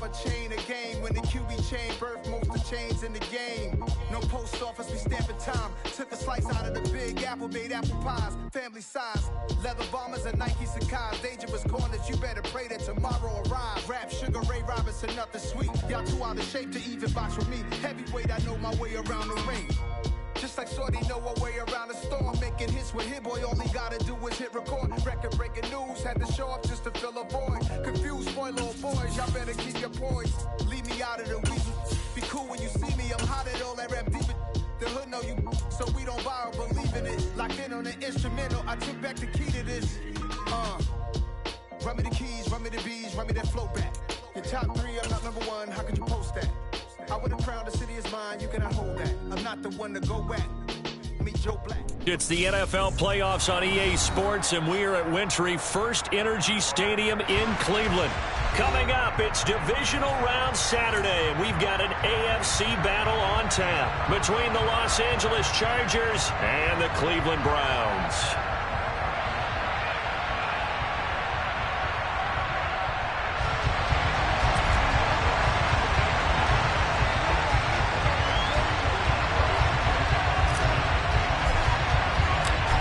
a chain of game. When the QB chain birthed most of chains in the game. No post office, we stamping time. Took a slice out of the big apple, made apple pies. Family size, leather bombers and Nike Sacai's. Dangerous corners, you better pray that tomorrow arrives. Rap, Sugar Ray Robinson, nothing sweet. Y'all too out of shape to even box with me. Heavyweight, I know my way around the ring. Just like Shorty know her way around the storm. Making hits with Hit Boy, all he gotta do is hit record. Record breaking news, had to show up just to fill a void. Confused, spoiled little boys, y'all better keep your poise. Leave me out of the weasel. Be cool when you see me, I'm hot at all that rap deep. The hood know you, so we don't borrow, believe in it. Locked in on the instrumental, I took back the key to this. Run me the keys, run me the bees, run me that flow back. Your top three, I'm not number one, how could you post that? I would have crowned the city is mine, you cannot hold that. I'm not the one to go back. Meet Joe Black. It's the NFL playoffs on EA Sports, and we are at Wintry First Energy Stadium in Cleveland. Coming up, it's Divisional Round Saturday, and we've got an AFC battle on tap between the Los Angeles Chargers and the Cleveland Browns.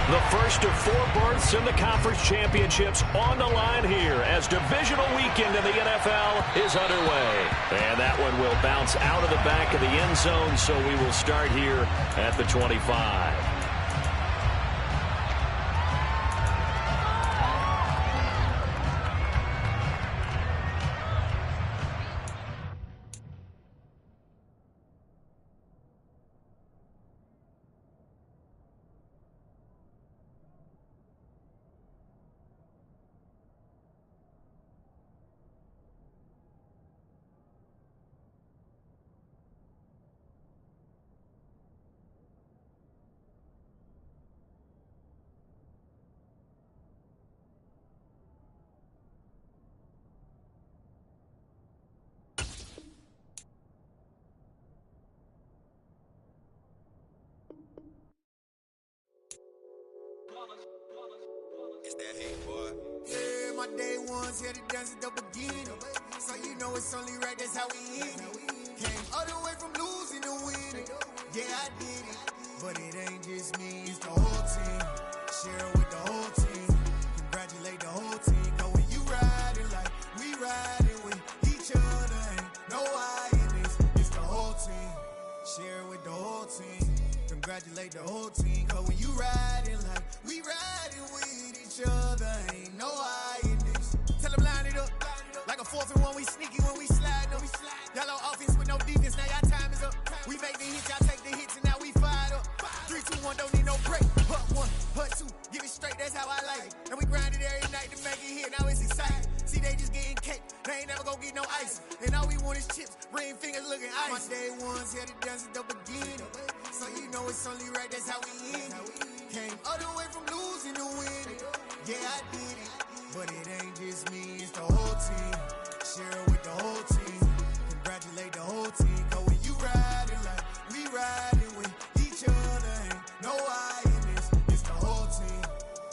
The first of four berths in the conference championships on the line here as divisional weekend in the NFL is underway. And that one will bounce out of the back of the end zone, so we will start here at the 25. It's that hate, boy. Yeah, my day ones here to dance at the beginning. So you know it's only right, that's how we end it. Came all the way from losing to winning. Yeah, I did it. But it ain't just me, it's the whole team. Share it with the whole team. Congratulate the whole team. Cause when you riding like we riding with each other, ain't no I in this. It's the whole team. Share it with the whole team. Congratulate the whole team. Cause when you riding like we riding with each other, ain't no I in this. Tell them line it up. Like a 4th and 1, we sneaky when we slide them. Y'all on offense with no defense, now y'all time is up. We make the hits, y'all take the hits, and now we fired up. 3, 2, 1, don't need no break. Hut 1, hut 2, give it straight, that's how I like it. And we grind it every night to make it hit, now it's exciting. See, they just getting cake, they ain't never gonna get no ice. And all we want is chips, ring fingers looking ice. My day ones here to dance at the beginning. So you know it's only right, that's how we end it. Came all the way from losing to winning. Yeah, I did it. But it ain't just me, it's the whole team. Share it with the whole team. Congratulate the whole team. Cause when you riding like we riding with each other, ain't no I in this. It's the whole team.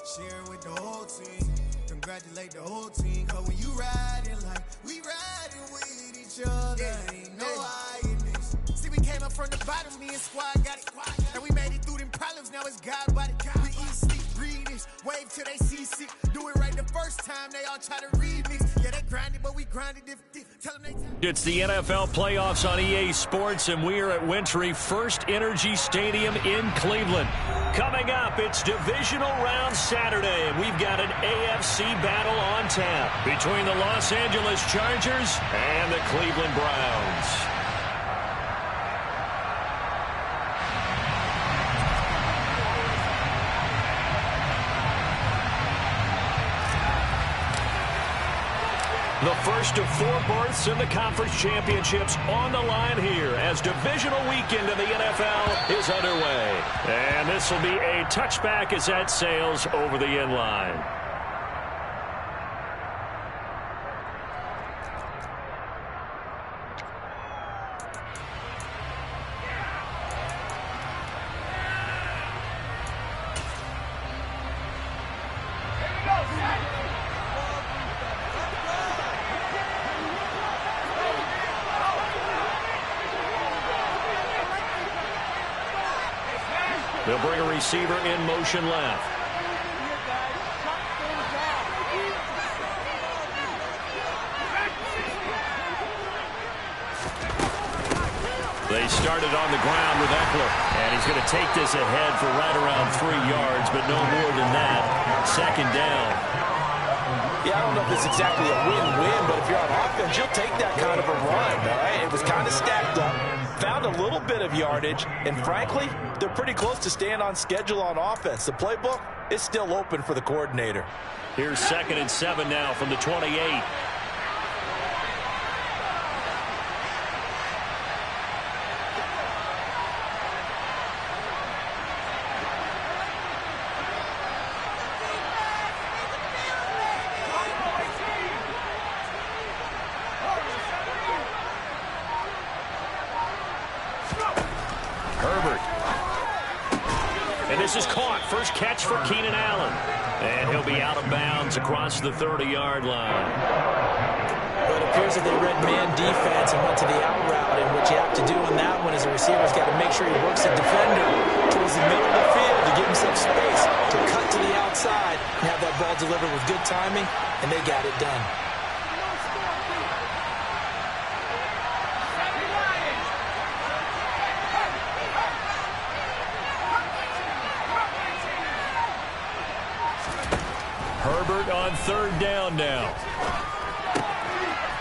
Share it with the whole team. Congratulate the whole team. Cause when you riding like we riding with each other, ain't no I in this. See, we came up from the bottom, me and squad got it. And we made it through them problems, now it's God body. We eat, sleep, breathe this, wave till they see sick. Do it right the first time, they all try to remix. Yeah, they grinded, but we grinded different. Tell them they... It's the NFL playoffs on EA Sports, and we are at Wintry First Energy Stadium in Cleveland. Coming up, it's Divisional Round Saturday, and we've got an AFC battle on tap between the Los Angeles Chargers and the Cleveland Browns. The first of four berths in the conference championships on the line here as divisional weekend in the NFL is underway. And this will be a touchback as that sails over the end line. They'll bring a receiver in motion left. They started on the ground with Eckler. And he's going to take this ahead for right around 3 yards, but no more than that. Second down. Yeah, I don't know if it's exactly a win-win, but if you're on offense, you'll take that kind of a run, all right? It was kind of stacked up, found a little bit of yardage, and frankly, they're pretty close to staying on schedule on offense. The playbook is still open for the coordinator. Here's 2nd and 7 now from the 28. This is caught. First catch for Keenan Allen. And he'll be out of bounds across the 30-yard line. Well, it appears that they read man defense and went to the out route. And what you have to do in that one is the receiver's got to make sure he works the defender towards the middle of the field to give himself space to cut to the outside and have that ball delivered with good timing, and they got it done. Herbert on 3rd down now.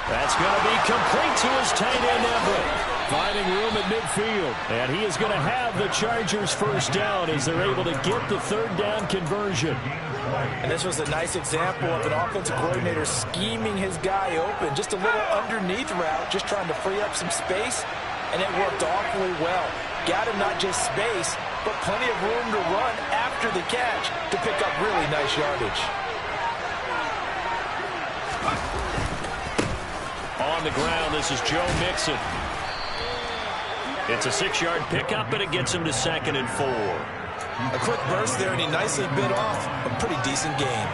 That's going to be complete to his tight end, Everett. Finding room at midfield. And he is going to have the Chargers first down as they're able to get the 3rd down conversion. And this was a nice example of an offensive coordinator scheming his guy open. Just a little underneath route, just trying to free up some space. And it worked awfully well. Got him not just space, but plenty of room to run after the catch to pick up really nice yardage. On the ground, this is Joe Mixon. It's a 6-yard pickup, and it gets him to 2nd and 4. A quick burst there, and he nicely bit off a pretty decent gain.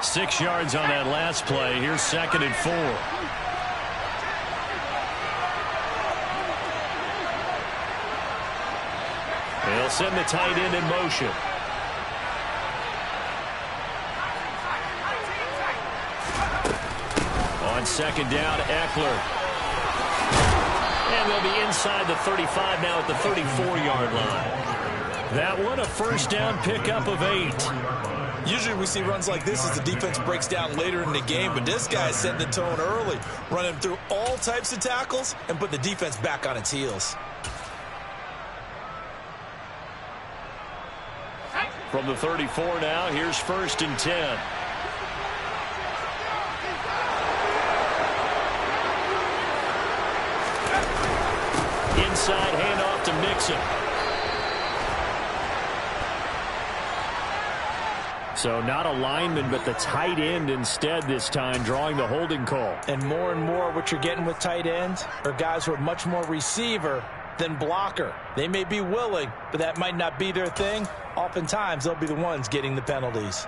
Six yards on that last play. Here's 2nd and 4. They'll send the tight end in motion. On 2nd down, Eckler. And they'll be inside the 35 now at the 34-yard line. That one, a first down pickup of 8. Usually we see runs like this as the defense breaks down later in the game, but this guy is setting the tone early, running through all types of tackles and putting the defense back on its heels. From the 34 now, here's 1st and 10. Inside handoff to Mixon. So not a lineman, but the tight end instead this time, drawing the holding call. And more what you're getting with tight ends are guys who are much more receiver than blocker. They may be willing, but that might not be their thing. Oftentimes, they'll be the ones getting the penalties.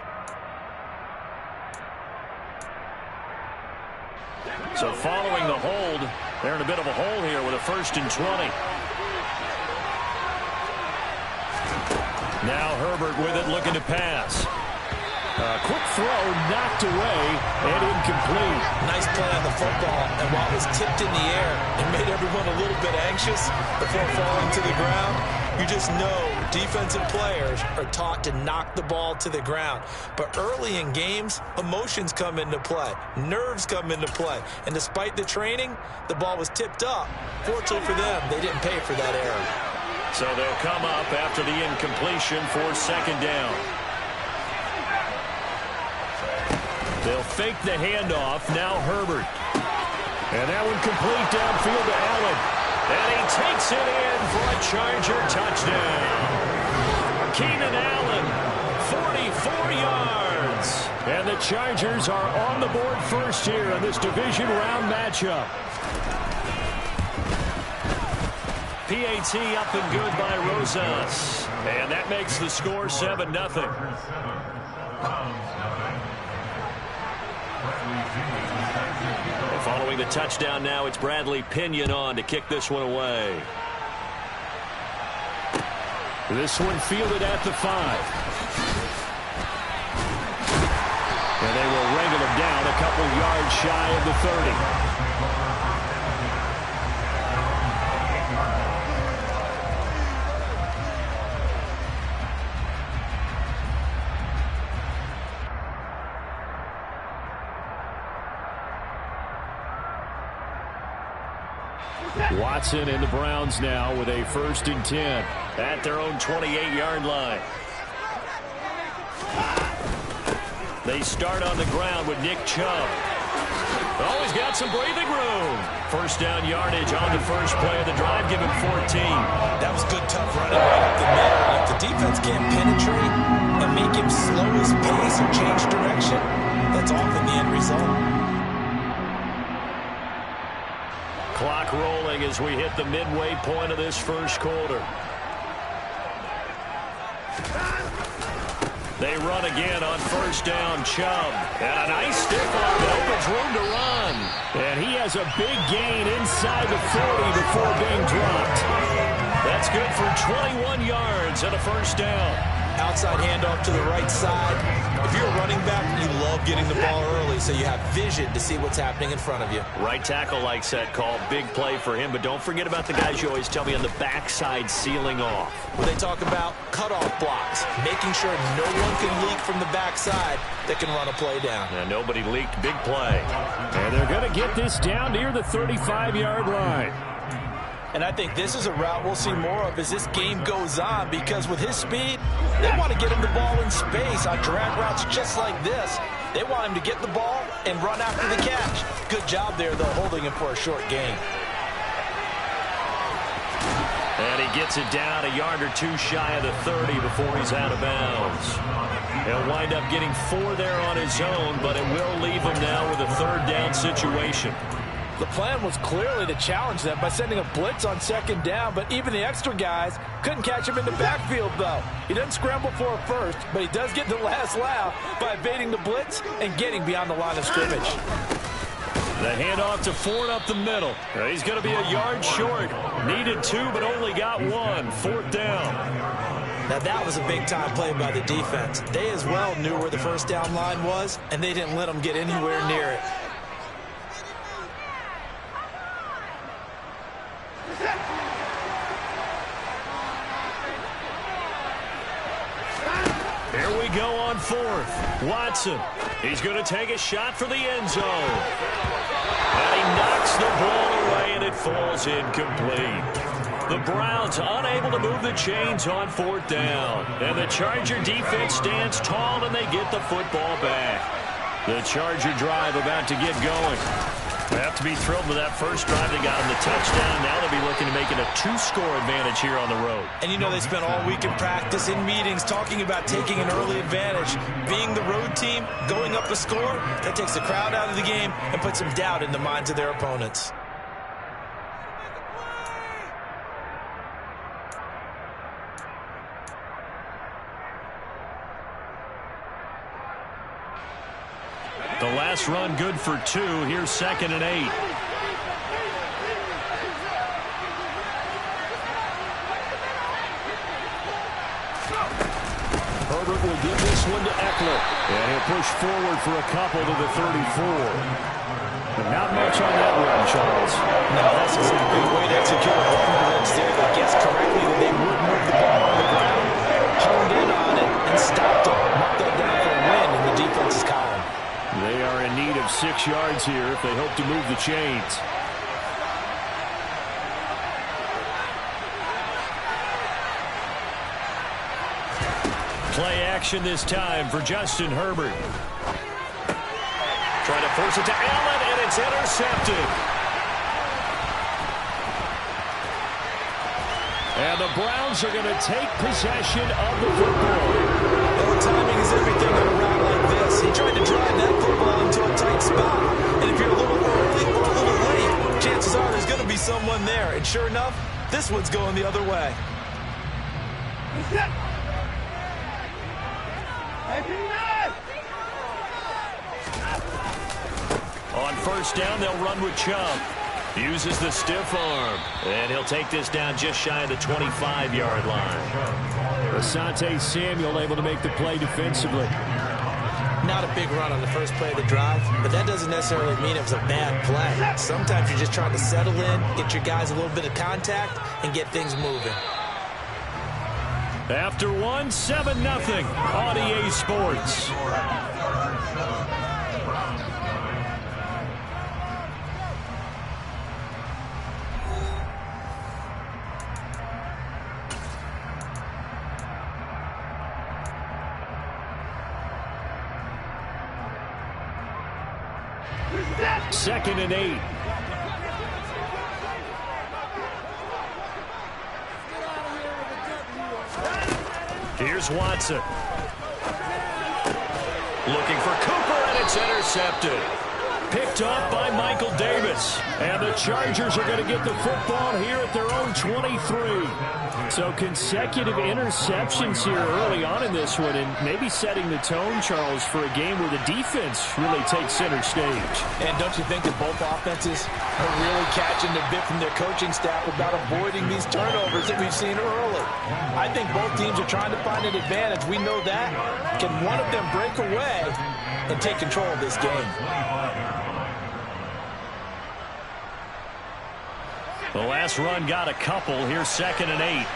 So following the hold, they're in a bit of a hole here with a 1st and 20. Now Herbert with it, looking to pass. Quick throw, knocked away, and incomplete. Nice play on the football, and while it was tipped in the air, it made everyone a little bit anxious before falling to the ground. You just know defensive players are taught to knock the ball to the ground. But early in games, emotions come into play. Nerves come into play. And despite the training, the ball was tipped up. Fortunately for them, they didn't pay for that error. So they'll come up after the incompletion for 2nd down. They'll fake the handoff. Now Herbert. And that one complete downfield to Allen. And he takes it in for a Charger touchdown. Keenan Allen, 44 yards. And the Chargers are on the board first here in this division round matchup. PAT up and good by Rosas. And that makes the score 7-0. Following Following the touchdown now, it's Bradley Pinion on to kick this one away. This one fielded at the 5. And they will wrangle him down a couple yards shy of the 30. Watson and the Browns now with a 1st and 10 at their own 28-yard line. They start on the ground with Nick Chubb. Oh, he's got some breathing room. 1st down yardage on the first play of the drive, give him 14. That was good, tough running right up the middle. If the defense can't penetrate and make him slow his pace or change direction, that's often the end result. Clock rolling as we hit the midway point of this first quarter. They run again on 1st down, Chubb. And a nice stiff arm that opens room to run. And he has a big gain inside the 40 before being dropped. That's good for 21 yards and a 1st down. Outside handoff to the right side. If you're a running back, you love getting the ball early so you have vision to see what's happening in front of you. Right tackle likes that call. Big play for him, but don't forget about the guys you always tell me on the backside sealing off. When they talk about cutoff blocks, making sure no one can leak from the backside that can run a play down. And nobody leaked. Big play. And they're going to get this down near the 35-yard line. And I think this is a route we'll see more of as this game goes on, because with his speed, they want to get him the ball in space on drag routes just like this. They want him to get the ball and run after the catch. Good job there, though, holding him for a short gain. And he gets it down a yard or two shy of the 30 before he's out of bounds. He'll wind up getting 4 there on his own, but it will leave him now with a 3rd down situation. The plan was clearly to challenge them by sending a blitz on 2nd down, but even the extra guys couldn't catch him in the backfield, though. He doesn't scramble for a first, but he does get the last laugh by evading the blitz and getting beyond the line of scrimmage. The handoff to Ford up the middle. He's going to be a yard short. Needed 2, but only got 1. 4th down. Now that was a big-time play by the defense. They as well knew where the 1st down line was, and they didn't let them get anywhere near it. Here we go on 4th. Watson. He's going to take a shot for the end zone. And he knocks the ball away, and it falls incomplete. The Browns unable to move the chains on 4th down. And the Charger defense stands tall, and they get the football back. The Charger drive about to get going. They have to be thrilled with that first drive. They got him the touchdown. Now they'll be looking to make it a 2-score advantage here on the road. And you know they spent all week in practice, in meetings, talking about taking an early advantage. Being the road team, going up a score, that takes the crowd out of the game and puts some doubt in the minds of their opponents. The last run good for 2. Here's 2nd and 8. Herbert will give this one to Eckler. And he'll push forward for a couple to the 34. But not much on that run, Charles. No, that's exactly the way to execute a run blitz there. They guessed correctly that they would move the ball on the ground, honed in on it, and stopped it. Marked that down for a win in the defense's column. They are in need of 6 yards here if they hope to move the chains. Play action this time for Justin Herbert. Trying to force it to Allen, and it's intercepted. And the Browns are going to take possession of the football. Well, timing is everything on a route like this. He tried to drive that football into a tight spot. And if you're a little early or a little late, chances are there's going to be someone there. And sure enough, this one's going the other way. On first down, they'll run with Chubb. Uses the stiff arm. And he'll take this down just shy of the 25-yard line. Asante Samuel able to make the play defensively. Not a big run on the first play of the drive, but that doesn't necessarily mean it was a bad play. Sometimes you're just trying to settle in, get your guys a little bit of contact, and get things moving. After 1, 7-0 on EA Sports. Second and 8. Here's Watson. Looking for Cooper, and it's intercepted. Picked up by Michael Davis. And the Chargers are going to get the football here at their own 23. So consecutive interceptions here early on in this one, and maybe setting the tone, Charles, for a game where the defense really takes center stage. And don't you think that both offenses are really catching the bit from their coaching staff about avoiding these turnovers that we've seen early? I think both teams are trying to find an advantage. We know that. Can one of them break away and take control of this game? The last run got a couple. Here's second and 8.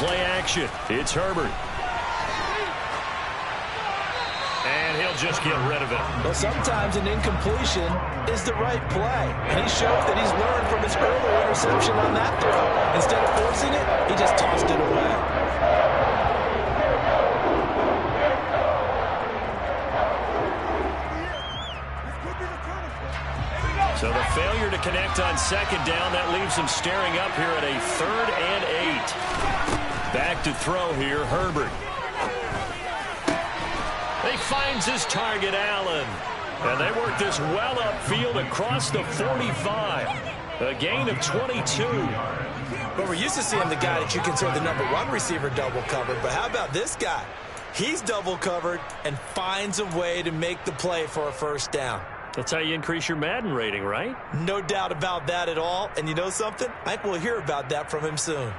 Play action. It's Herbert. And he'll just get rid of it. Well, sometimes an incompletion is the right play. And he showed that he's learned from his earlier interception on that throw. Instead of forcing it, he just tossed it away. So the failure to connect on second down, that leaves him staring up here at a 3rd and 8. Back to throw here, Herbert. He finds his target, Allen. And they work this well upfield across the 45. A gain of 22. But we're used to seeing the guy that you consider the #1 receiver double covered. But how about this guy? He's double covered and finds a way to make the play for a first down. That's how you increase your Madden rating, right? No doubt about that at all. And you know something? I think we'll hear about that from him soon.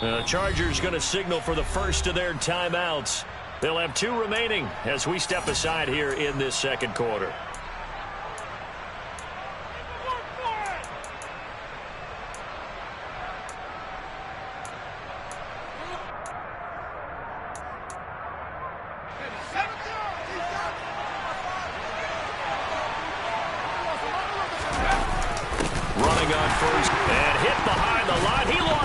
The Chargers going to signal for the first of their timeouts. They'll have 2 remaining as we step aside here in this second quarter.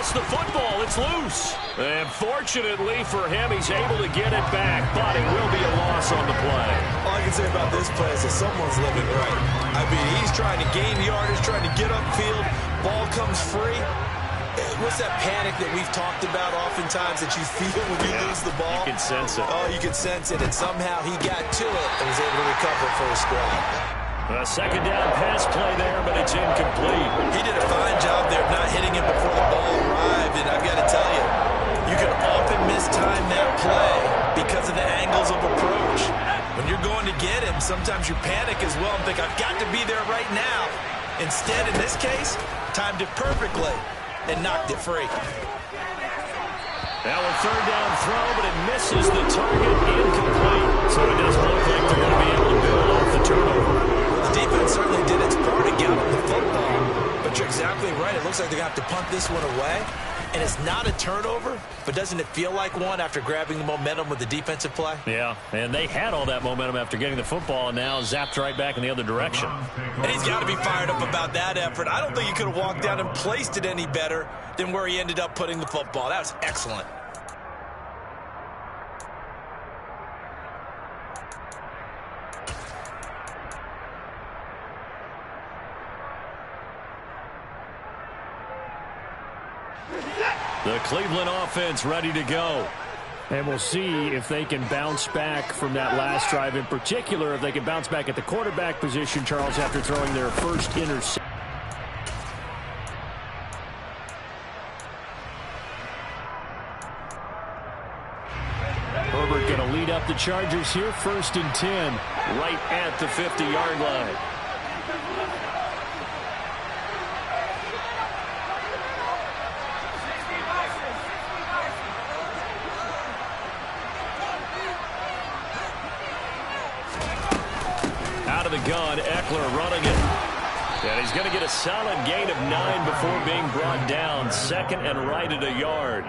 The football, it's loose. And fortunately for him, he's able to get it back, but it will be a loss on the play. All I can say about this play is that someone's living right. I mean, he's trying to gain yardage, trying to get upfield. Ball comes free. What's that panic that we've talked about oftentimes that you feel when you lose the ball? You can sense it. Oh, you can sense it, and somehow he got to it and was able to recover for a squad. A second down pass play there, but it's incomplete. He did a fine job there of not hitting him before the ball arrived, and I've got to tell you, you can often mistime that play because of the angles of approach. When you're going to get him, sometimes you panic as well and think, I've got to be there right now. Instead, in this case, timed it perfectly and knocked it free. Now a third down throw, but it misses the target, incomplete. So it doesn't look like they're going to be able to build off the turnover. The defense certainly did its part to gallop the football, but you're exactly right. It looks like they're going to have to punt this one away, and it's not a turnover, but doesn't it feel like one after grabbing the momentum with the defensive play? Yeah, and they had all that momentum after getting the football, and now zapped right back in the other direction. And he's got to be fired up about that effort. I don't think he could have walked down and placed it any better than where he ended up putting the football. That was excellent. The Cleveland offense ready to go. And we'll see if they can bounce back from that last drive, in particular, if they can bounce back at the quarterback position, Charles, after throwing their first interception. Herbert going to lead up the Chargers here, 1st and 10, right at the 50-yard line. Out of the gun, Eckler running it. And he's going to get a solid gain of 9 before being brought down. 2nd and right at a yard.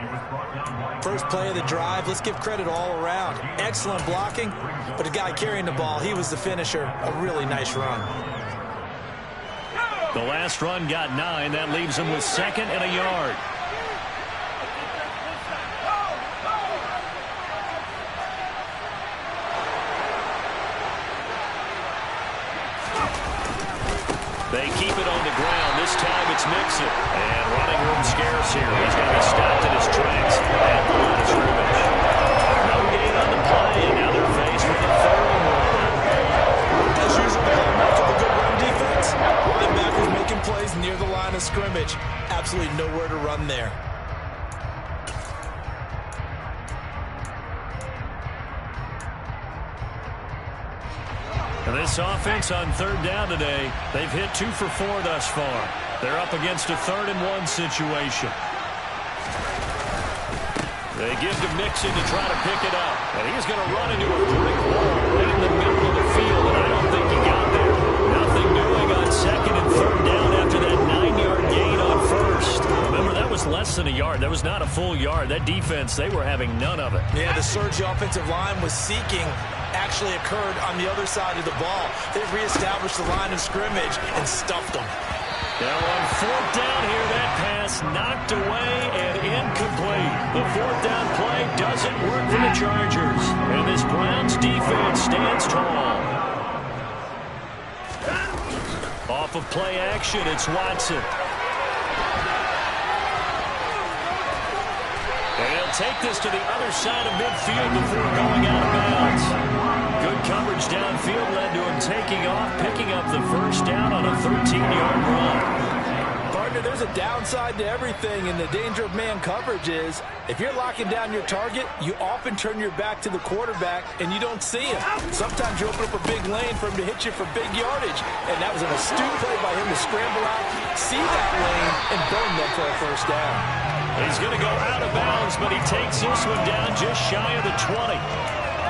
First play of the drive, let's give credit all around. Excellent blocking, but the guy carrying the ball, he was the finisher. A really nice run. The last run got 9. That leaves him with 2nd and a yard. They keep it on the ground. This time it's Mixon. And running room scarce here. He's going to be stopped in his tracks at the line of scrimmage. No gain on the play, and now they're faced with a 3rd and 1. As usual, the hallmark of a good run defense. Linebackers making plays near the line of scrimmage. Absolutely nowhere to run there. This offense on 3rd down today, they've hit 2 for 4 thus far. They're up against a 3rd and 1 situation. They give to Mixon to try to pick it up. And he's going to run into a brick wall right in the middle of the field, and I don't think he got there. Nothing doing on 2nd and 3rd down after that 9-yard gain on 1st. Remember, that was less than a yard. That was not a full yard. That defense, they were having none of it. Yeah, the surge offensive line was seeking actually occurred on the other side of the ball. They've reestablished the line of scrimmage and stuffed them. Now on 4th down here, that pass knocked away and incomplete. The 4th down play doesn't work for the Chargers. And this Browns defense stands tall. Off of play action, it's Watson. And he'll take this to the other side of midfield before going out of bounds. Good coverage downfield led to him taking off, picking up the 1st down on a 13-yard run. Partner, there's a downside to everything, and the danger of man coverage is if you're locking down your target, you often turn your back to the quarterback and you don't see him. Sometimes you open up a big lane for him to hit you for big yardage, and that was an astute play by him to scramble out, see that lane, and burn them for a 1st down. He's going to go out of bounds, but he takes this one down just shy of the 20.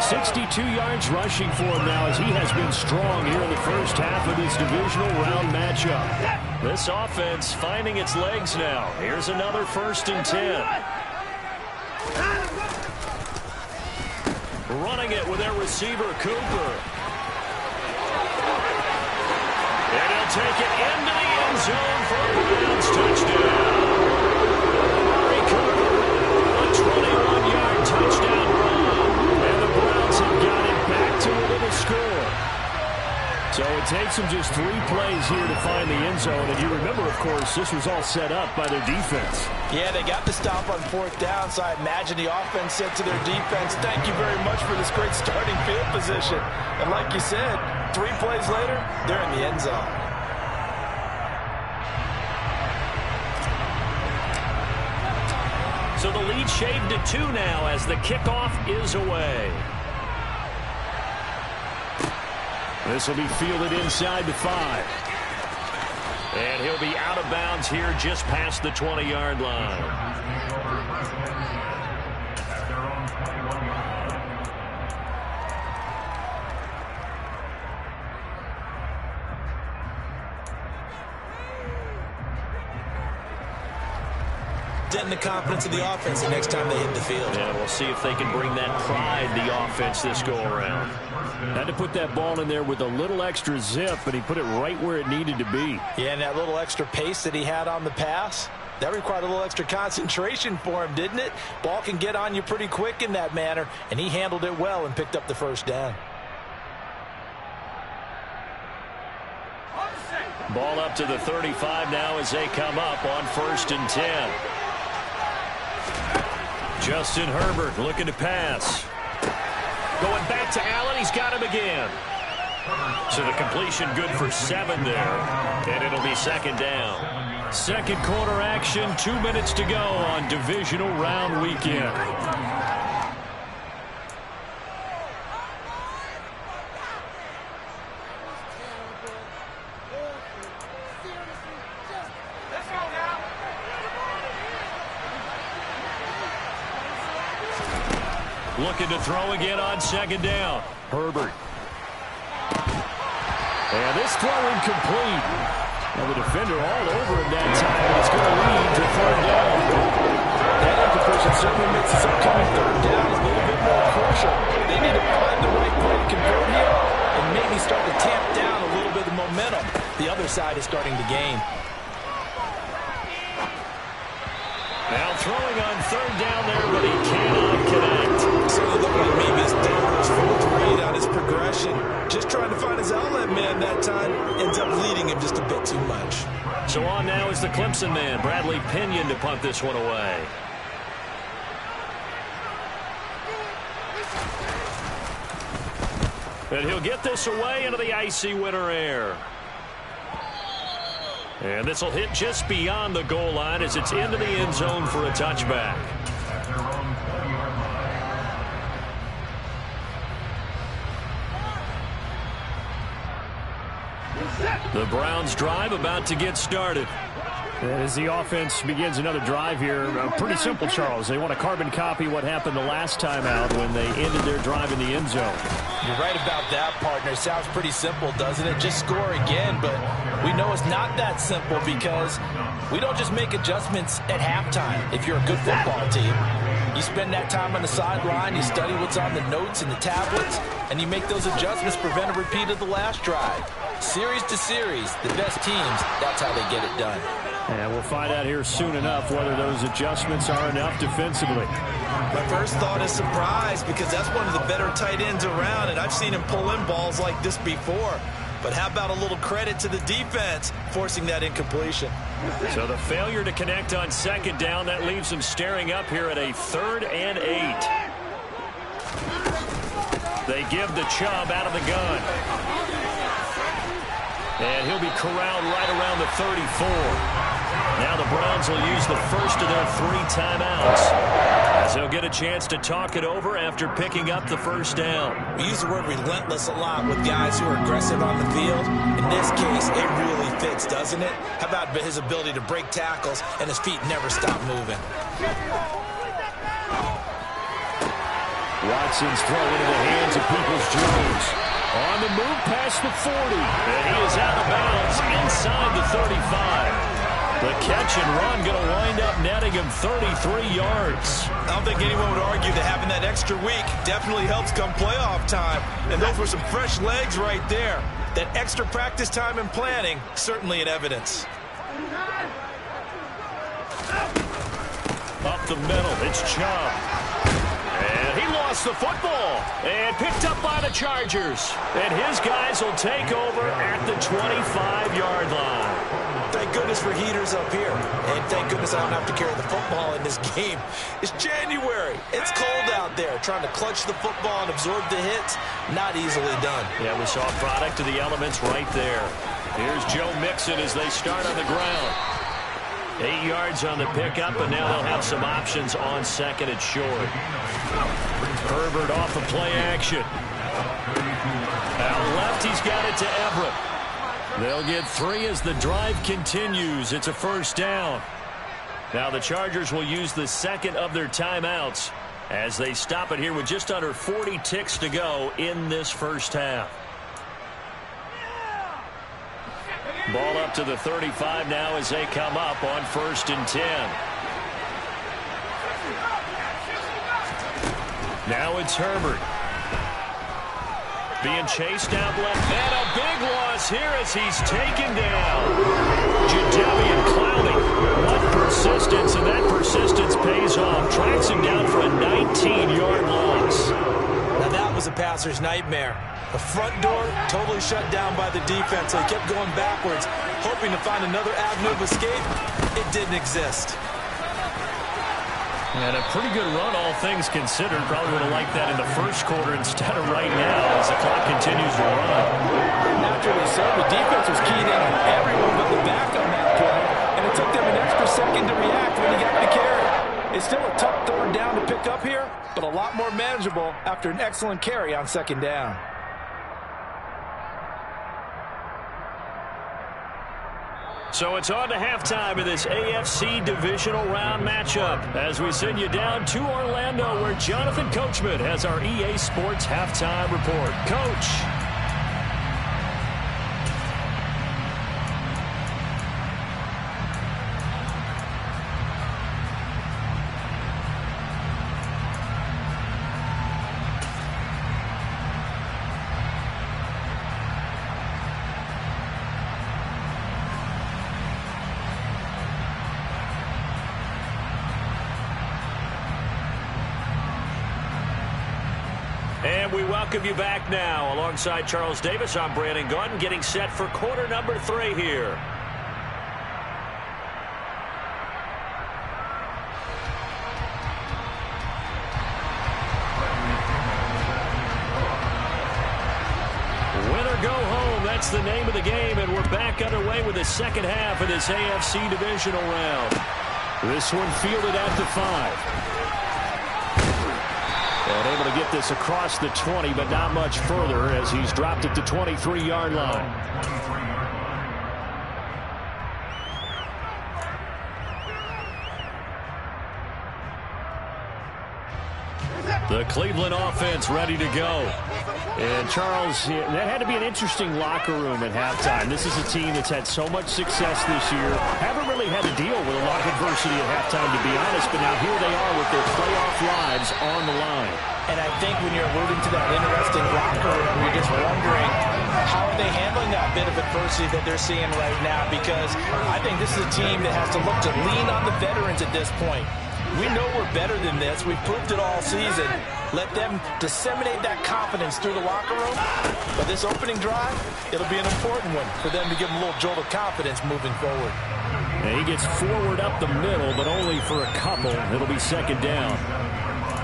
62 yards rushing for him now as he has been strong here in the first half of this divisional round matchup. This offense finding its legs now. Here's another 1st and 10. Running it with their receiver, Cooper. And he'll take it into the end zone for a Browns touchdown. Amari Cooper, a 21-yard touchdown run. And the Browns have got it back to within a score. So it takes them just 3 plays here to find the end zone. And you remember, of course, this was all set up by their defense. Yeah, they got the stop on 4th down, so I imagine the offense said to their defense, thank you very much for this great starting field position. And like you said, 3 plays later, they're in the end zone. So the lead shaved to 2 now as the kickoff is away. This will be fielded inside the 5. And he'll be out of bounds here just past the 20-yard line. Denting the confidence of the offense the next time they hit the field. Yeah, we'll see if they can bring that pride, the offense, this go-around. Had to put that ball in there with a little extra zip, but he put it right where it needed to be. Yeah, and that little extra pace that he had on the pass, that required a little extra concentration for him, didn't it? Ball can get on you pretty quick in that manner, and he handled it well and picked up the 1st down. Ball up to the 35 now as they come up on 1st and 10. Justin Herbert looking to pass. Going back to Allen. He's got him again. So the completion good for 7 there. And it'll be second down. Second quarter action. 2 minutes to go on divisional round weekend. Looking to throw again on second down. Herbert. And this throw incomplete. And the defender all over him that time. It's going to lead to third down. That incompletion certainly makes this upcoming third down a little bit more crucial. They need to find the right play to convert here and maybe start to tamp down a little bit of momentum. The other side is starting to gain. Now throwing on third down there, but he cannot connect. So it looked like maybe his third or his fourth read on his progression. Just trying to find his outlet man that time. Ends up leading him just a bit too much. So on now is the Clemson man, Bradley Pinion, to punt this one away. And he'll get this away into the icy winter air. And this will hit just beyond the goal line as it's into the end zone for a touchback. The Browns drive about to get started. As the offense begins another drive here, pretty simple, Charles. They want to carbon copy what happened the last time out when they ended their drive in the end zone. You're right about that, partner. Sounds pretty simple, doesn't it? Just score again, but we know it's not that simple because we don't just make adjustments at halftime. If you're a good football team, you spend that time on the sideline, you study what's on the notes and the tablets, and you make those adjustments, prevent a repeat of the last drive. Series to series, the best teams, that's how they get it done. And we'll find out here soon enough whether those adjustments are enough defensively. My first thought is surprise because that's one of the better tight ends around, and I've seen him pull in balls like this before. But how about a little credit to the defense forcing that incompletion? So the failure to connect on second down, that leaves him staring up here at a 3rd and 8. They give the Chubb out of the gun. And he'll be corralled right around the 34. Now the Browns will use the first of their 3 timeouts as they'll get a chance to talk it over after picking up the first down. We use the word relentless a lot with guys who are aggressive on the field. In this case, it really fits, doesn't it? How about his ability to break tackles and his feet never stop moving? Watson's throw into the hands of Peoples-Jones. On the move past the 40. And he is out of bounds inside the 35. The catch and run going to wind up netting him 33 yards. I don't think anyone would argue that having that extra week definitely helps come playoff time. And those were some fresh legs right there. That extra practice time and planning, certainly in evidence. Up the middle, it's Chubb. And he lost the football and picked up by the Chargers. And his guys will take over at the 25-yard line. Thank goodness for heaters up here. And thank goodness I don't have to carry the football in this game. It's January. It's cold out there. Trying to clutch the football and absorb the hits, not easily done. Yeah, we saw a product of the elements right there. Here's Joe Mixon as they start on the ground. 8 yards on the pickup, and now they'll have some options on second and short. Herbert off of play action. Out left, he's got it to Everett. They'll get 3 as the drive continues. It's a first down. Now the Chargers will use the second of their timeouts as they stop it here with just under 40 ticks to go in this first half. Ball up to the 35 now as they come up on 1st and 10. Now it's Herbert. Being chased out left. And a big loss here as he's taken down. Jadeveon Clowney. What persistence, and that persistence pays off. Tracks him down for a 19-yard loss. Now that was a passer's nightmare. The front door totally shut down by the defense. So he kept going backwards, hoping to find another avenue of escape. It didn't exist. And a pretty good run, all things considered. Probably would have liked that in the first quarter instead of right now as the clock continues to run. Naturally so. The defense was keyed in on everyone but the back on that play, and it took them an extra second to react when he got the carry. It's still a tough third down to pick up here, but a lot more manageable after an excellent carry on second down. So it's on to halftime of this AFC Divisional Round matchup as we send you down to Orlando where Jonathan Coachman has our EA Sports Halftime Report. Coach. And we welcome you back now. Alongside Charles Davis, I'm Brandon Gunn, getting set for quarter number 3 here. Win or go home, that's the name of the game, and we're back underway with the second half of this AFC Divisional Round. This one fielded at the 5. And able to get this across the 20, but not much further as he's dropped at the 23-yard line. The Cleveland offense ready to go. And Charles, that had to be an interesting locker room at halftime. This is a team that's had so much success this year. Haven't really had to deal with a lot of adversity at halftime, to be honest, but now here they are with their playoff lives on the line. And I think when you're alluding to that interesting locker room, you're just wondering how are they handling that bit of adversity that they're seeing right now, because I think this is a team that has to look to lean on the veterans at this point. We know we're better than this. We've proved it all season. Let them disseminate that confidence through the locker room. But this opening drive, it'll be an important one for them to give them a little jolt of confidence moving forward. And he gets forward up the middle, but only for a couple. It'll be second down.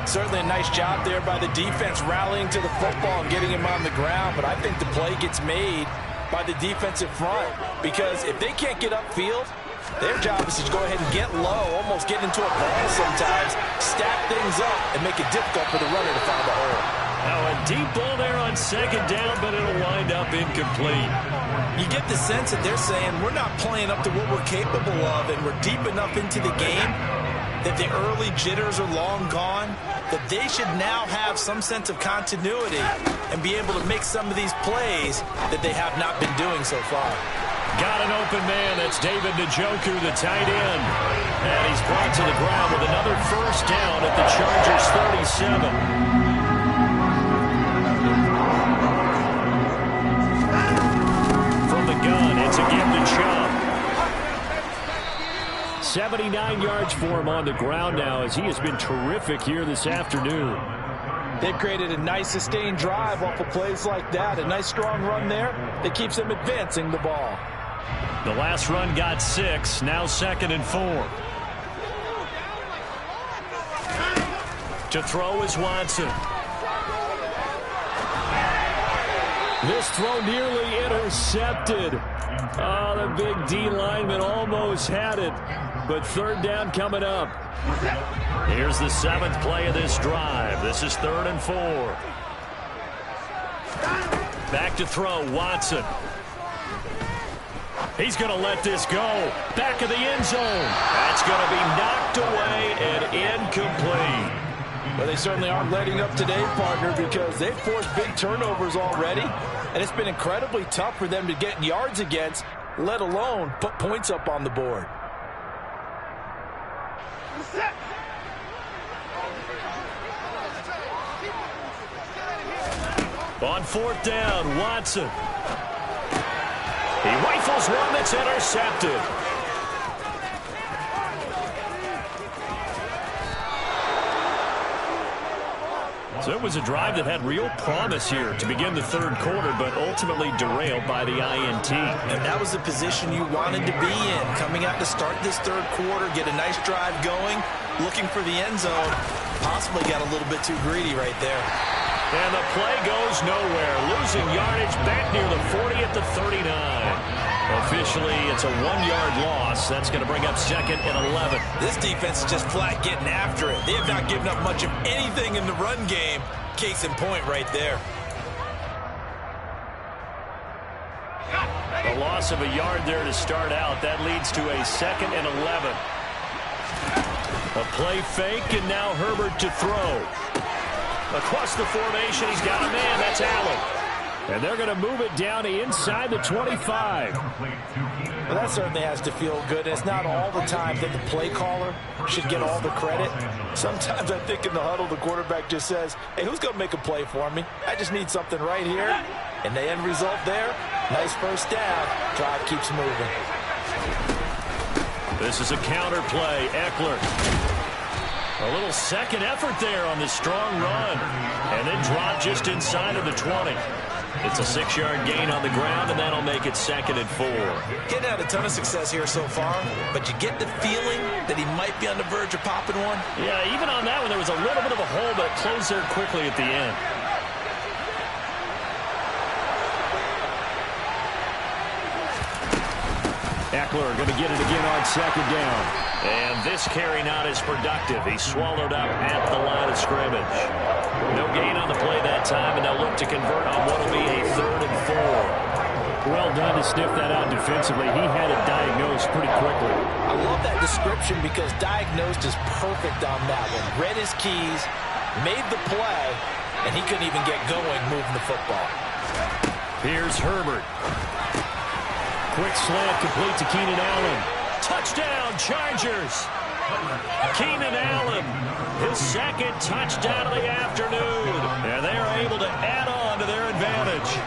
Certainly a nice job there by the defense rallying to the football and getting him on the ground. But I think the play gets made by the defensive front, because if they can't get upfield, their job is to go ahead and get low, almost get into a ball sometimes, stack things up, and make it difficult for the runner to find the hole. Now a deep ball there on second down, but it'll wind up incomplete. You get the sense that they're saying we're not playing up to what we're capable of, and we're deep enough into the game that the early jitters are long gone, that they should now have some sense of continuity and be able to make some of these plays that they have not been doing so far. Got an open man. That's David Njoku, the tight end. And he's brought to the ground with another first down at the Chargers' 37. From the gun, it's a give to Chubb. 79 yards for him on the ground now as he has been terrific here this afternoon. They've created a nice sustained drive off of plays like that. A nice strong run there that keeps them advancing the ball. The last run got 6, now 2nd and 4. To throw is Watson. This throw nearly intercepted. Oh, the big D lineman almost had it. But third down coming up. Here's the 7th play of this drive. This is 3rd and 4. Back to throw, Watson. He's going to let this go. Back of the end zone. That's going to be knocked away and incomplete. Well, they certainly aren't letting up today, partner, because they've forced big turnovers already, and it's been incredibly tough for them to get yards against, let alone put points up on the board. On 4th down, Watson. He rifles one that's intercepted. So it was a drive that had real promise here to begin the third quarter, but ultimately derailed by the INT. And that was the position you wanted to be in, coming out to start this third quarter, get a nice drive going, looking for the end zone. Possibly got a little bit too greedy right there. And the play goes nowhere. Losing yardage back near the 40 at the 39. Officially, it's a 1-yard loss. That's going to bring up 2nd and 11. This defense is just flat getting after it. They have not given up much of anything in the run game. Case in point right there. The loss of a yard there to start out. That leads to a 2nd and 11. A play fake, and now Herbert to throw. Across the formation, he's got a man. That's Allen. And they're going to move it down to inside the 25. Well, that certainly has to feel good. It's not all the time that the play caller should get all the credit. Sometimes I think in the huddle, the quarterback just says, hey, who's going to make a play for me? I just need something right here. And the end result there, nice first down. Drive keeps moving. This is a counter play. Eckler. A little second effort there on the strong run. And then drop just inside of the 20. It's a 6-yard gain on the ground, and that'll make it 2nd and 4. Getting had a ton of success here so far, but you get the feeling that he might be on the verge of popping one. Yeah, even on that one, there was a little bit of a hole, but it closed there quickly at the end. Eckler going to get it again on 2nd down. And this carry not as productive. He's swallowed up at the line of scrimmage. No gain on the play that time, and they'll look to convert on what will be a 3rd and 4. Well done to sniff that out defensively. He had it diagnosed pretty quickly. I love that description because diagnosed is perfect on that one. Read his keys, made the play, and he couldn't even get going moving the football. Here's Herbert. Quick slant complete to Keenan Allen. Touchdown, Chargers. Keenan Allen, his 2nd touchdown of the afternoon. And they are able to add on to their advantage.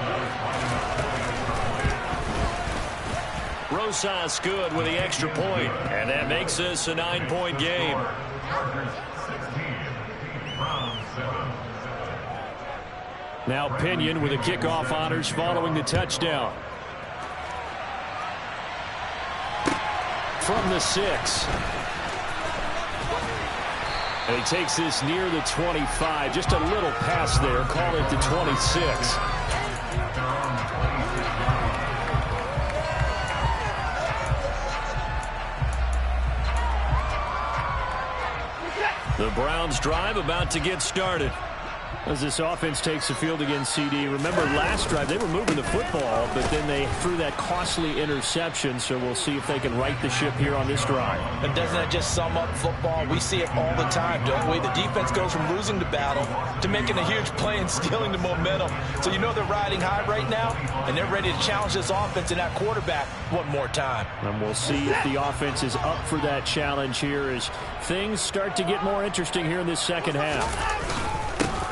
Rosas good with the extra point. And that makes this a 9-point game. Now Pinion with the kickoff honors following the touchdown. From the 6. And he takes this near the 25. Just a little pass there. Call it the 26. The Browns drive about to get started. As this offense takes the field against CD. Remember last drive they were moving the football, but then they threw that costly interception, so we'll see if they can right the ship here on this drive. And doesn't that just sum up football? We see it all the time, don't we? The defense goes from losing the battle to making a huge play and stealing the momentum. So you know they're riding high right now, and they're ready to challenge this offense and that quarterback one more time. And we'll see if the offense is up for that challenge here as things start to get more interesting here in this second half.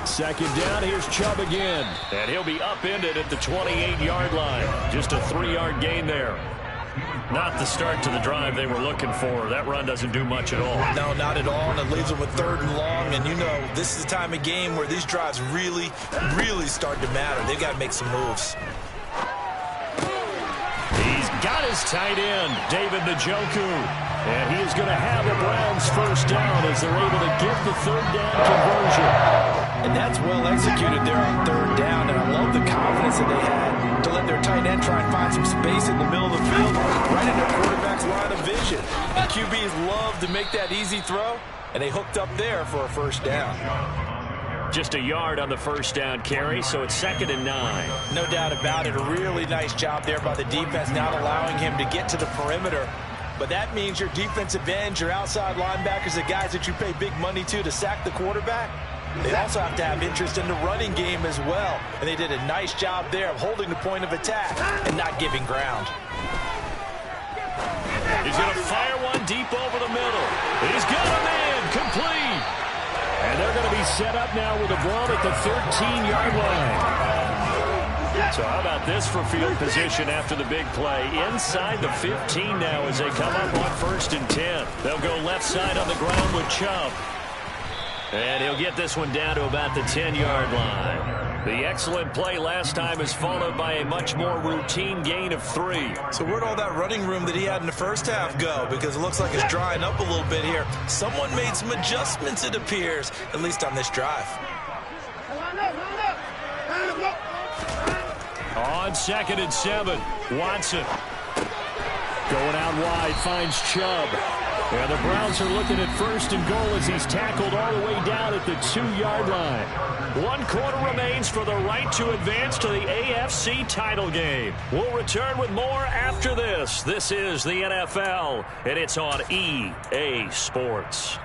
2nd down, here's Chubb again. And he'll be upended at the 28-yard line. Just a 3-yard gain there. Not the start to the drive they were looking for. That run doesn't do much at all. No, not at all, and it leaves them with 3rd and long. And you know, this is the time of game where these drives really, really start to matter. They've got to make some moves. He's got his tight end, David Njoku. And he is going to have the Browns first down as they're able to get the 3rd down conversion. And that's well executed there on 3rd down. And I love the confidence that they had to let their tight end try and find some space in the middle of the field, right in their quarterback's line of vision. And QBs love to make that easy throw, and they hooked up there for a first down. Just a yard on the first down carry, so it's 2nd and 9. No doubt about it. A really nice job there by the defense, not allowing him to get to the perimeter. But that means your defensive ends, your outside linebackers, the guys that you pay big money to sack the quarterback, they also have to have interest in the running game as well. And they did a nice job there of holding the point of attack and not giving ground. He's going to fire one deep over the middle. He's got a man, complete. And they're going to be set up now with a ball at the 13-yard line. So how about this for field position after the big play? Inside the 15 now as they come up on 1st and 10. They'll go left side on the ground with Chubb. And he'll get this one down to about the 10-yard line. The excellent play last time is followed by a much more routine gain of 3. So where'd all that running room that he had in the first half go? Because it looks like it's drying up a little bit here. Someone made some adjustments, it appears, at least on this drive. On 2nd and 7, Watson. Going out wide, finds Chubb. And the Browns are looking at 1st and goal as he's tackled all the way down at the 2-yard line. 1 quarter remains for the right to advance to the AFC title game. We'll return with more after this. This is the NFL, and it's on EA Sports.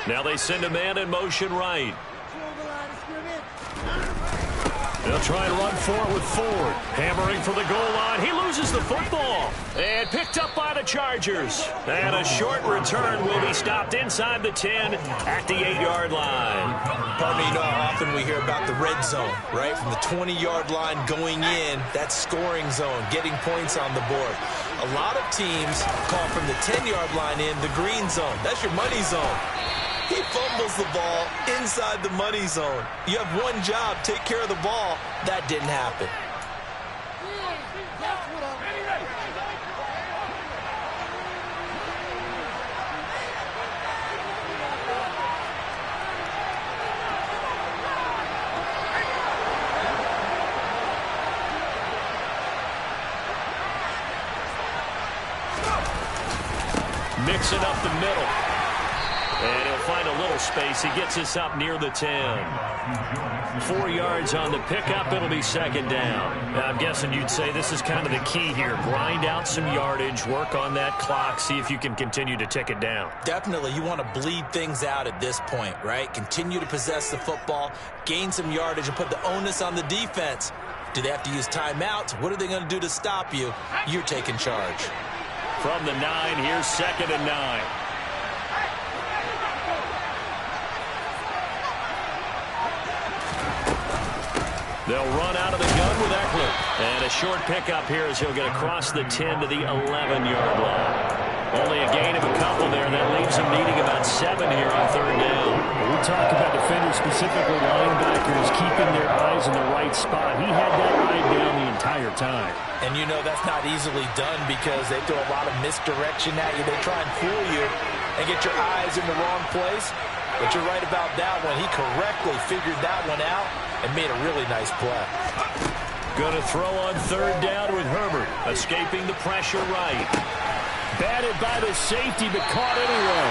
Now they send a man in motion right. They'll try and run for it with Ford. Hammering for the goal line. He loses the football. And picked up by the Chargers. And a short return will be stopped inside the 10 at the 8-yard line. Pardon me, you know how often we hear about the red zone, right? From the 20-yard line going in, that's scoring zone, getting points on the board. A lot of teams call from the 10-yard line in the green zone. That's your money zone. He fumbles the ball inside the money zone. You have one job, take care of the ball. That didn't happen. Mixing up the middle. And he'll find a little space. He gets us up near the 10. 4 yards on the pickup. It'll be 2nd down. Now, I'm guessing you'd say this is kind of the key here. Grind out some yardage. Work on that clock. See if you can continue to tick it down. Definitely. You want to bleed things out at this point, right? Continue to possess the football, gain some yardage, and put the onus on the defense. Do they have to use timeouts? What are they going to do to stop you? You're taking charge. From the 9, here's 2nd and 9. They'll run out of the gun with Eckler. And a short pickup here as he'll get across the 10 to the 11-yard line. Only a gain of a couple there. That leaves him needing about 7 here on 3rd down. We talk about defenders, specifically linebackers, keeping their eyes in the right spot. He had that eye down the entire time. And you know that's not easily done because they throw a lot of misdirection at you. They try and fool you and get your eyes in the wrong place. But you're right about that one. He correctly figured that one out and made a really nice play. Going to throw on 3rd down with Herbert. Escaping the pressure right. Batted by the safety, but caught anyway.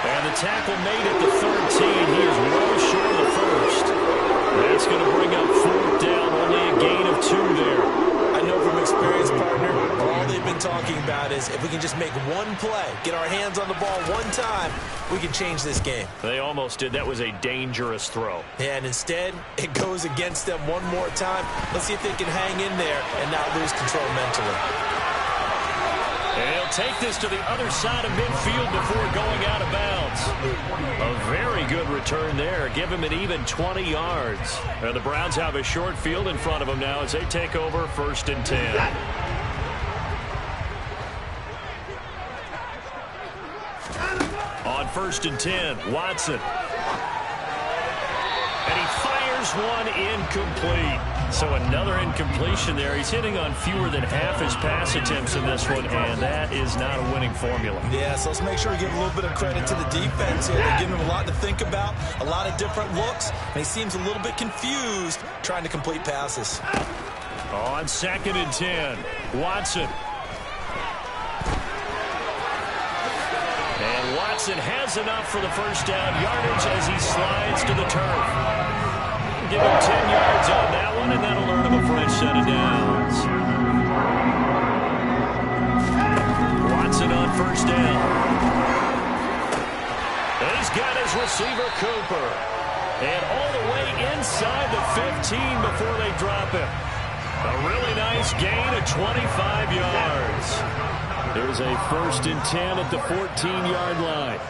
And the tackle made at the 13. He is well short of the 1st. That's going to bring up 4th down. Only a gain of 2 there. I know from experience, partner, all they've been talking about is if we can just make one play, get our hands on the ball one time, we can change this game. They almost did. That was a dangerous throw. And instead, it goes against them one more time. Let's see if they can hang in there and not lose control mentally. And he'll take this to the other side of midfield before going out of bounds. A very good return there. Give him an even 20 yards. And the Browns have a short field in front of them now as they take over 1st and 10. On 1st and 10, Watson. And he fires one incomplete. So another incompletion there. He's hitting on fewer than half his pass attempts in this one, and that is not a winning formula. Yeah, so let's make sure we give a little bit of credit to the defense here. They're giving him a lot to think about, a lot of different looks, and he seems a little bit confused trying to complete passes. On 2nd and 10, Watson. And Watson has enough for the 1st down yardage as he slides to the turf. Give him 10 yards on that one, and that'll earn him a fresh set of downs. Watson on 1st down. And he's got his receiver, Cooper. And all the way inside the 15 before they drop him. A really nice gain of 25 yards. There's a 1st and 10 at the 14-yard line.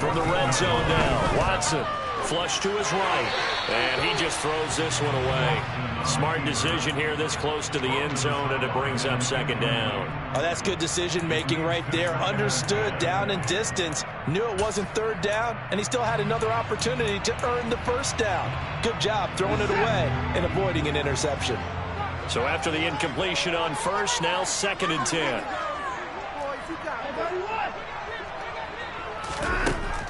From the red zone now, Watson flush to his right. And he just throws this one away. Smart decision here this close to the end zone, and it brings up second down. Oh, that's good decision-making right there. Understood down and distance. Knew it wasn't third down, and he still had another opportunity to earn the first down. Good job throwing it away and avoiding an interception. So after the incompletion on first, now 2nd and 10.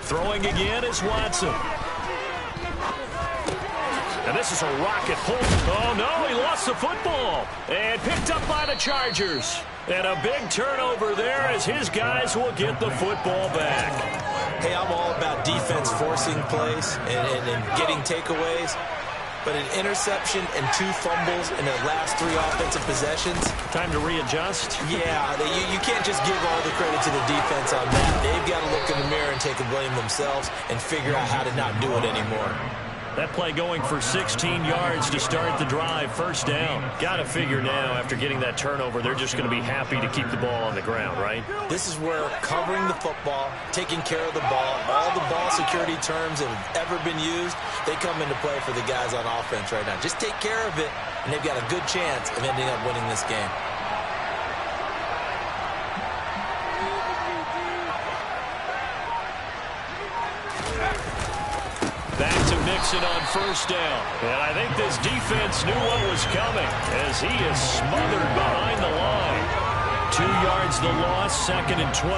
Throwing again is Watson. And this is a rocket pull. Oh, no, he lost the football. And picked up by the Chargers. And a big turnover there as his guys will get the football back. Hey, I'm all about defense forcing plays and getting takeaways. But an interception and 2 fumbles in their last 3 offensive possessions. Time to readjust? Yeah, you can't just give all the credit to the defense on that. They've got to look in the mirror and take the blame themselves and figure out how to not do it anymore. That play going for 16 yards to start the drive. First down. Got to figure now, after getting that turnover, they're just going to be happy to keep the ball on the ground, right? This is where covering the football, taking care of the ball, all the ball security terms that have ever been used, they come into play for the guys on offense right now. Just take care of it, and they've got a good chance of ending up winning this game. Back to Mixon on first down. And I think this defense knew what was coming as he is smothered behind the line. 2 yards the loss, 2nd and 12.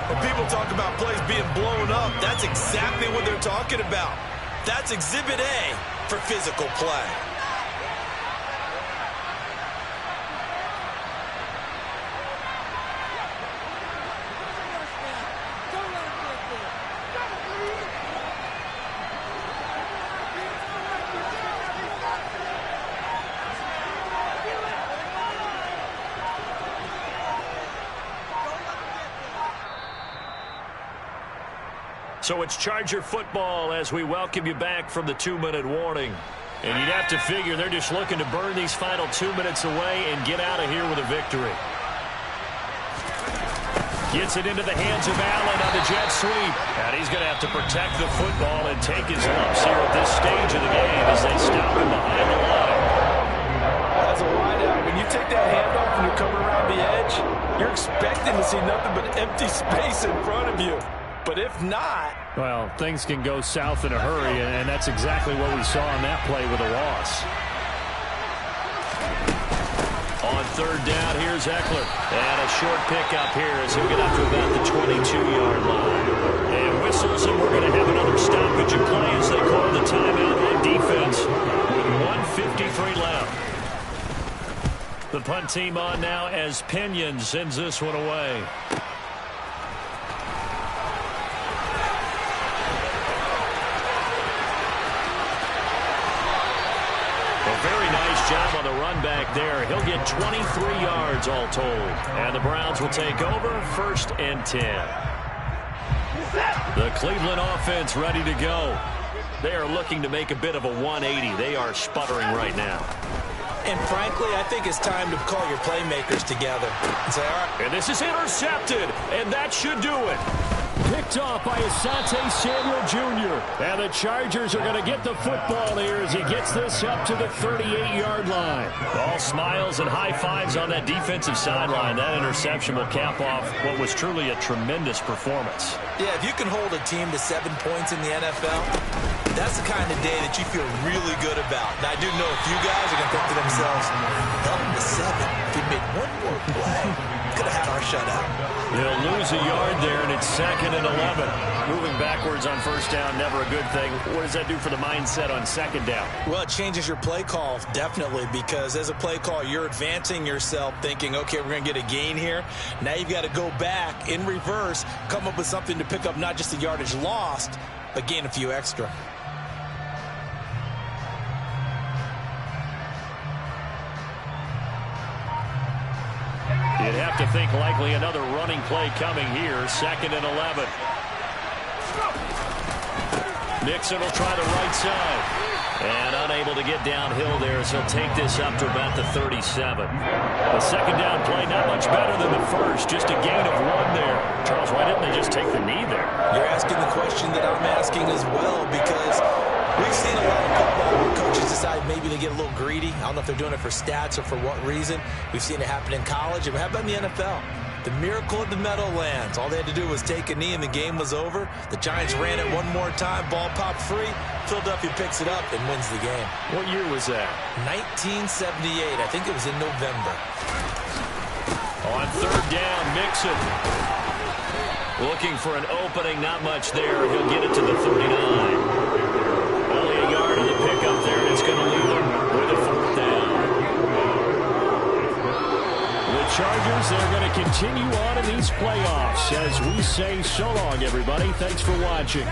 When people talk about plays being blown up, that's exactly what they're talking about. That's Exhibit A for physical play. So it's Charger football as we welcome you back from the 2-minute warning. And you'd have to figure they're just looking to burn these final 2 minutes away and get out of here with a victory. Gets it into the hands of Allen on the jet sweep. And he's going to have to protect the football and take his lumps here at this stage of the game as they stop him behind the line. That's a wideout. When you take that handoff and you're coming around the edge, you're expecting to see nothing but empty space in front of you. But if not... Well, things can go south in a hurry, and that's exactly what we saw on that play with a loss. On third down, here's Eckler. And a short pickup here as he'll get up to about the 22-yard line. And whistles, and we're going to have another stoppage of play as they call the timeout on defense with 1:53 left. The punt team on now as Pinion sends this one away. Very nice job on the run back there. He'll get 23 yards all told. And the Browns will take over 1st and 10. The Cleveland offense ready to go. They are looking to make a bit of a 180. They are sputtering right now. And frankly, I think it's time to call your playmakers together and say, all right. And this is intercepted, and that should do it. Picked off by Asante Samuel Jr. And the Chargers are going to get the football here as he gets this up to the 38-yard line. All smiles and high fives on that defensive sideline. That interception will cap off what was truly a tremendous performance. Yeah, if you can hold a team to 7 points in the NFL, that's the kind of day that you feel really good about. And I do know a few guys are going to think to themselves, held them to 7. If we made one more play, could have had our shutout. They'll lose a yard there, and it's 2nd and 11. Moving backwards on first down, never a good thing. What does that do for the mindset on second down? Well, it changes your play call, definitely, because as a play call, you're advancing yourself thinking, okay, we're going to get a gain here. Now you've got to go back in reverse, come up with something to pick up not just the yardage lost, but gain a few extra. You'd have to think likely another running play coming here. 2nd and 11. Mixon will try the right side. And unable to get downhill there as he'll take this up to about the 37. The second down play not much better than the first. Just a gain of 1 there. Charles, sweat it and they just take the knee there? You're asking the question that I'm asking as well, because we've seen a lot of football where coaches decide maybe they get a little greedy. I don't know if they're doing it for stats or for what reason. We've seen it happen in college. It happened in the NFL. The miracle of the Meadowlands. All they had to do was take a knee and the game was over. The Giants ran it one more time. Ball popped free. Philadelphia picks it up and wins the game. What year was that? 1978. I think it was in November. On third down, Mixon. Looking for an opening, not much there. He'll get it to the 39. Only a yard of the pickup there, and it's going to leave them with a fourth down. The Chargers, they're going to continue on in these playoffs as we say so long, everybody. Thanks for watching.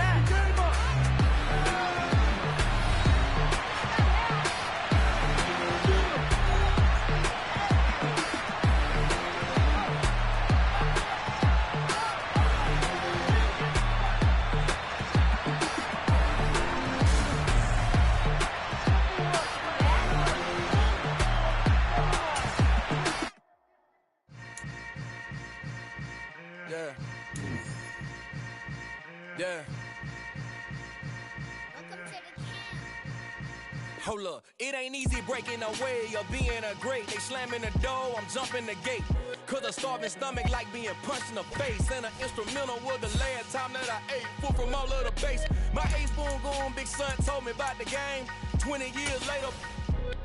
Hold up, it ain't easy breaking away or being a great. They slamming the door, I'm jumping the gate. Cause a starving stomach like being punched in the face. And an instrumental was the last time that I ate. Food from all of the base. My A-spoon goon, big son told me about the game. 20 years later,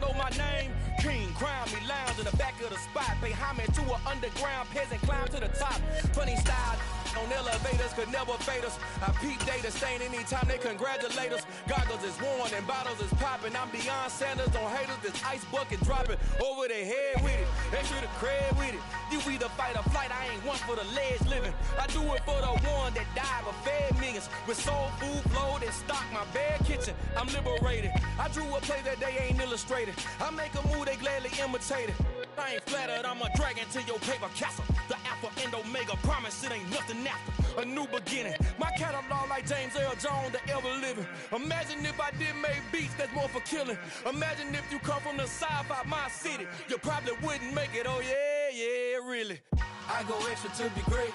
know my name. King, crown me, lounge in the back of the spot. Pay homage to an underground peasant, climb to the top. Funny style on elevators could never fade us. I peep data stain anytime they congratulate us. Goggles is worn and bottles is popping. I'm beyond Sanders on haters. This ice bucket dropping over their head with it. Extra the cred with it. You either fight or flight. I ain't one for the ledge living. I do it for the one that died but fed millions. With soul food flowed and stock my bad kitchen. I'm liberated. I drew a play that they ain't illustrated. I make a move they gladly imitated. I ain't flattered, I'm a dragon to your paper castle. The Alpha and Omega promise it ain't nothing after. A new beginning. My catalog like James L. Jones, the ever living. Imagine if I did make beats that's more for killing. Imagine if you come from the south out my city. You probably wouldn't make it, oh yeah, really. I go extra to be great.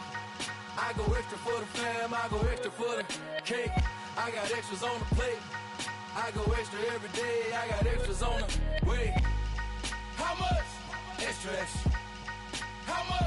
I go extra for the fam, I go extra for the cake. I got extras on the plate. I go extra every day, I got extras on the way. How much? Extra, extra. How much?